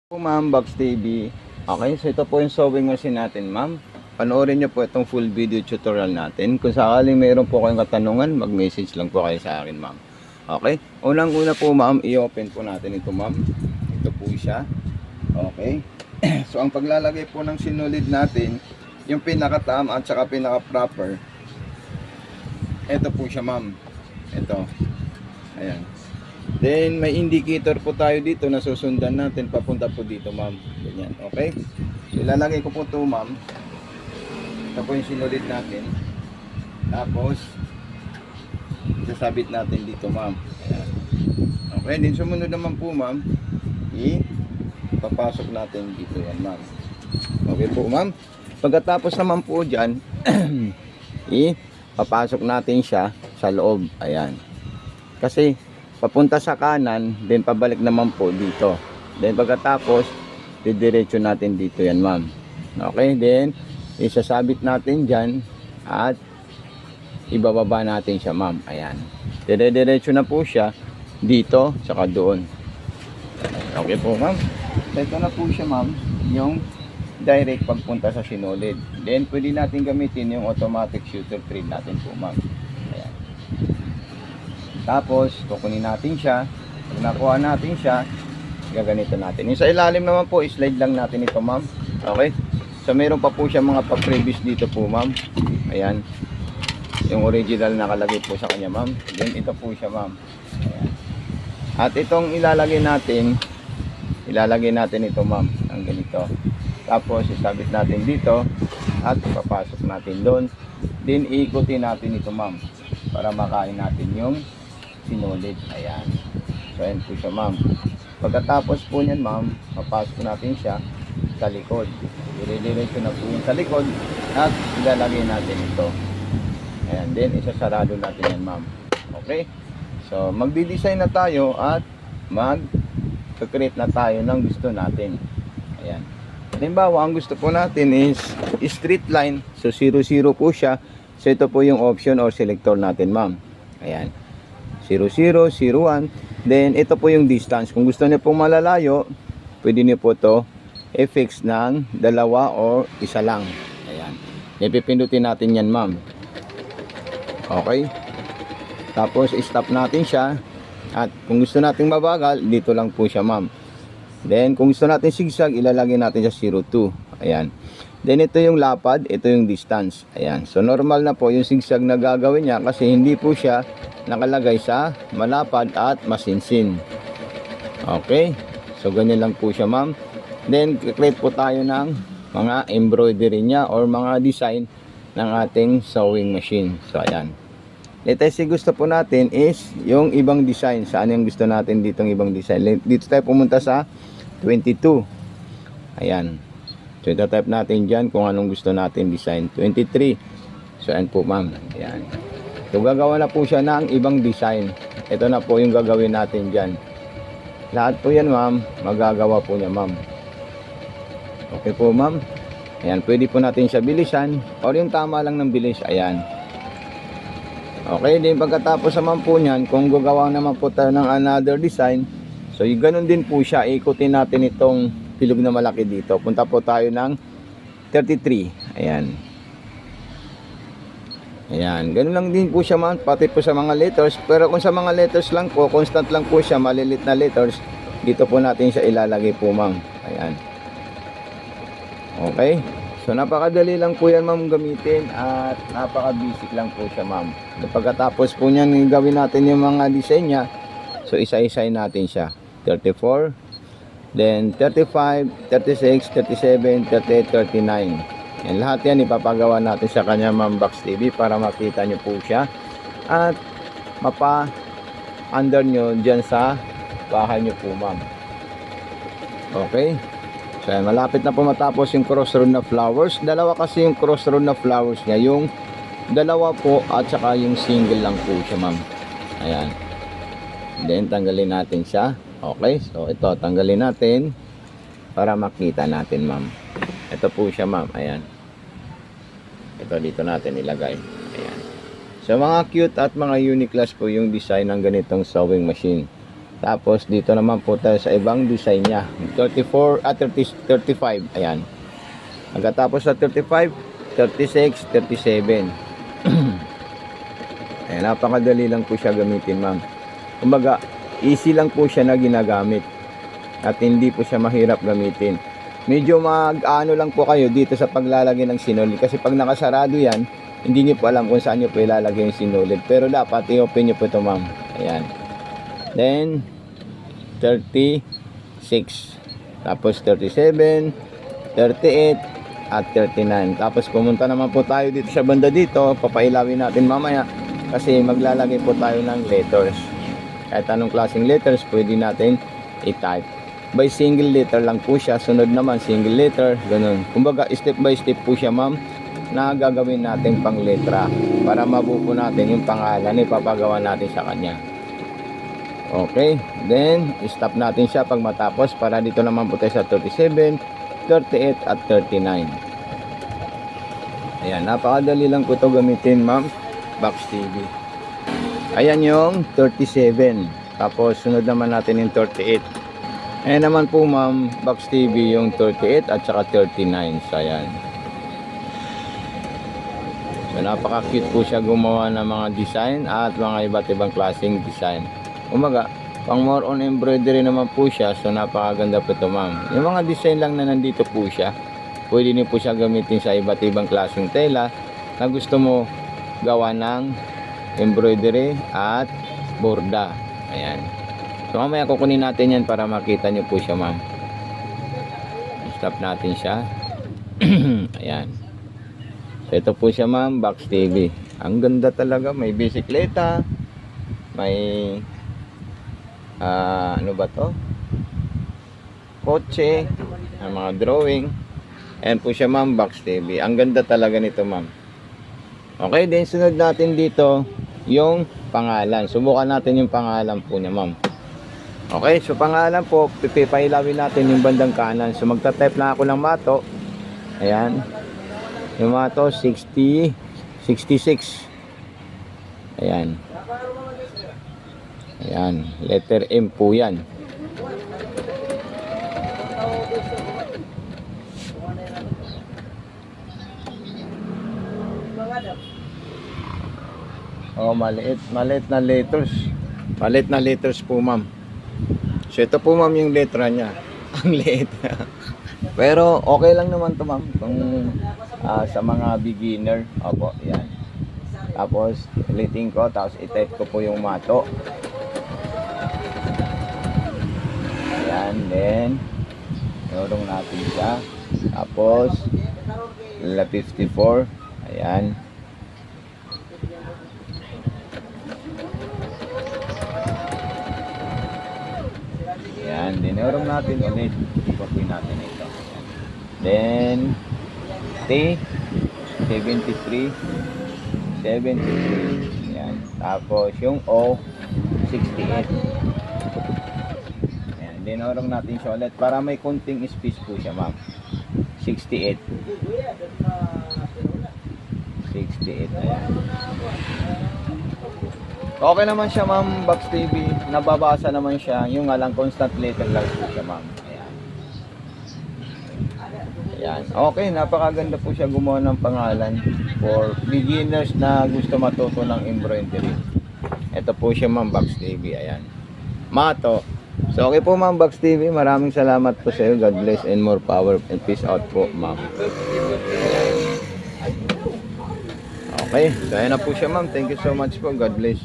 Po ma'am, Box TV. Okay, so ito po yung sewing machine natin ma'am. Panoorin nyo po itong full video tutorial natin. Kung sakaling mayroon po kayong katanungan, mag-message lang po kayo sa akin ma'am. Okay, unang-una po ma'am, i-open po natin ito ma'am. Ito po siya. Okay, so ang paglalagay po ng sinulid natin, yung pinaka-tam at saka pinaka-proper, ito po siya ma'am. Ito, ayan. Then may indicator po tayo dito na susundan natin papunta po dito ma'am. Ganyan, okay? So ilalagay ko po ito ma'am. Ito po yung sinulid natin. Tapos sasabit natin dito ma'am. Ayan. Okay, din sumunod naman po ma'am. Papasok natin dito yan ma'am. Okay po ma'am. Pagkatapos naman po dyan, papasok natin siya sa loob. Ayan. Kasi papunta sa kanan, then pabalik naman po dito. Then pagkatapos, didiretso natin dito yan ma'am. Okay, then isasabit natin dyan at ibababa natin siya ma'am. Ayan. Dire-diretso na po siya dito, saka doon. Okay po ma'am. So ito na po siya ma'am, yung direct pagpunta sa sinulid. Then pwede natin gamitin yung automatic shooter thread natin po ma'am. Ayan. Tapos, kukunin natin siya. Pag nakuha natin siya, gaganito natin. Yung sa ilalim naman po, slide lang natin ito, ma'am. Okay? So, meron pa po siya mga pa-previous dito po, ma'am. Ayan. Yung original nakalagay po sa kanya, ma'am. Then, ito po siya, ma'am. Ayan. At itong ilalagay natin ito, ma'am. Ang ganito. Tapos, isabit natin dito. At ipapasok natin doon. Then, iikutin natin ito, ma'am. Para makain natin yung sinulid. Ayan. So ayan po siya ma'am. Pagkatapos po niyan ma'am, papasok natin siya sa likod. Dire-diretso na po yung sa likod at ilalagay natin ito. Ayan. Then isasarado natin yan ma'am. Okay. So magdi-design na tayo at mag-create na tayo ng gusto natin. Ayan. Halimbawa ang gusto po natin is straight line. So 0-0 po siya. So ito po yung option or selector natin ma'am. Ayan. 0, 0, 0, 1. Then, ito po yung distance. Kung gusto niyo pong malalayo, pwede niyo po to i-fix ng dalawa or isa lang. Ayan. Ipipindutin natin yan, ma'am. Okay. Tapos, stop natin siya. At kung gusto nating mabagal, dito lang po siya, ma'am. Then, kung gusto natin zigzag, ilalagay natin sa 0, 2. Ayan. Then, ito yung lapad, ito yung distance. Ayan. So, normal na po yung zigzag na gagawin niya kasi hindi po siya nakalagay sa malapad at masinsin. Okay. So, ganyan lang po siya, ma'am. Then, create po tayo ng mga embroidery niya or mga design ng ating sewing machine. So, ayan. Latest gusto po natin is yung ibang design. Saan yung gusto natin ditong ibang design? Dito tayo pumunta sa 22. Ayan. So, ito-type natin dyan kung anong gusto natin design. 23. So, ayan po, ma'am. Ayan. So, gagawa na po siya ng ibang design. Ito na po yung gagawin natin dyan. Lahat po yan, ma'am. Magagawa po niya, ma'am. Okay po, ma'am. Ayan. Pwede po natin siya bilisan. Or yung tama lang ng bilis. Ayan. Okay. Din pagkatapos naman po niyan, kung gagawa naman po tayo ng another design. So, yung ganun din po siya. Ikutin natin itong bilog na malaki dito. Punta po tayo ng 33. Ayan. Ayan, ganun lang din po siya ma'am, pati po sa mga letters. Pero kung sa mga letters lang po, constant lang po siya, malilit na letters, dito po natin siya ilalagay po ma'am. Ayan. Okay. So napakadali lang po yan ma'am gamitin at napaka-basic lang po siya ma'am. Pagkatapos po niyan gawin natin yung mga design niya. So isa-isay natin siya. 34, then 35, 36, 37, 38, 39. Yan, lahat yan ipapagawa natin sa kanya ma'am Box TV para makita nyo po siya at mapa-under nyo dyan sa bahay nyo po ma'am. Okay. So yan, malapit na po matapos yung crossroad na flowers. Dalawa kasi yung crossroad na flowers niya. Yung dalawa po at saka yung single lang po siya ma'am. Ayan. Then tanggalin natin siya. Okay. So ito tanggalin natin para makita natin ma'am. Ito po siya ma'am. Ayan. Ito dito natin ilagay. Ayan. So mga cute at mga unique class po yung design ng ganitong sewing machine. Tapos dito naman po tayo sa ibang design niya. 34 at 35. Ayan. Pagkatapos sa 35, 36, 37. Ayan, napakadali lang po siya gamitin, ma'am. Kumbaga, easy lang po siya na ginagamit. At hindi po siya mahirap gamitin. Medyo mag-ano lang po kayo dito sa paglalagay ng sinulid. Kasi pag nakasarado yan, hindi niyo po alam kung saan niyo po ilalagay yung sinulid. Pero dapat i-open niyo po ito, ma'am. Ayan. Then 36, tapos 37, 38 at 39. Tapos pumunta naman po tayo dito sa banda dito, papailawin natin mamaya kasi maglalagay po tayo ng letters. Kahit anong klaseng letters pwede natin i-type. By single letter lang po siya, sunod naman single letter, ganun. Kumbaga step by step po siya, ma'am, na gagawin natin pang letra para mabuo natin yung pangalan na ipapagawa natin sa kanya. Okay, then stop natin siya pag matapos para dito naman po tayo sa 37, 38 at 39. Ayan, napakadali lang po ito gamitin, ma'am. Box TV. Ayan yung 37. Tapos sunod naman natin yung 38. Ayan naman po, ma'am, Box TV yung 38 at saka 39. So ayan. So napaka-cute po siya gumawa ng mga design at mga iba't ibang klaseng design. Umaga, pang more on embroidery naman po siya. So napakaganda po ito, ma'am. Yung mga design lang na nandito po siya, pwede niyo po siya gamitin sa iba't ibang klaseng tela na gusto mo gawa ng embroidery at borda. Ayan. So mamaya kukunin natin yan para makita niyo po siya, ma'am. Stop natin siya. Ayan. So ito po siya, ma'am, Box TV. Ang ganda talaga. May bisikleta. May ano ba to? Kotse, mga drawing. Ayan po siya, ma'am, Box TV. Ang ganda talaga nito, ma'am. Okay, then sunod natin dito yung pangalan. Subukan natin yung pangalan po niya, ma'am. Okay, so pangalan po, pipailawin natin yung bandang kanan. So magta-type lang ako ng mato. Ayan. Yung mato 60 66. Ayan. Ayan, letter M po yan. Oh, maliit na letters. Maliit na letters po, ma'am. So ito po, ma'am, yung letra niya. Ang liit. Pero okay lang naman to, ma'am, kung sa mga beginner. Opo, yan. Tapos ulitin ko, tapos i-type ko po yung mato. Ayan, then nurong natin siya. Tapos 54. Ayan. Ayan, dinurong natin ulit. I-copy natin ito. Then T 73. Ayan. Tapos yung O 68. Ayan, dinurong natin siya ulit para may konting space po siya, ma'am. 68. Ayan. Okay naman siya, ma'am, Box TV. Nababasa naman siya. Yung nga lang constant letter lang po siya, ma'am. Ayan. Ayan. Okay, napakaganda po siya gumawa ng pangalan for beginners na gusto matuto ng embroidery. Ito po siya, ma'am, Box TV. Ayan. Mato. So okay po, ma'am, Box TV. Maraming salamat po sa iyo. God bless and more power and peace out po, ma'am. Okay. So ayan na po siya, ma'am. Thank you so much po. God bless.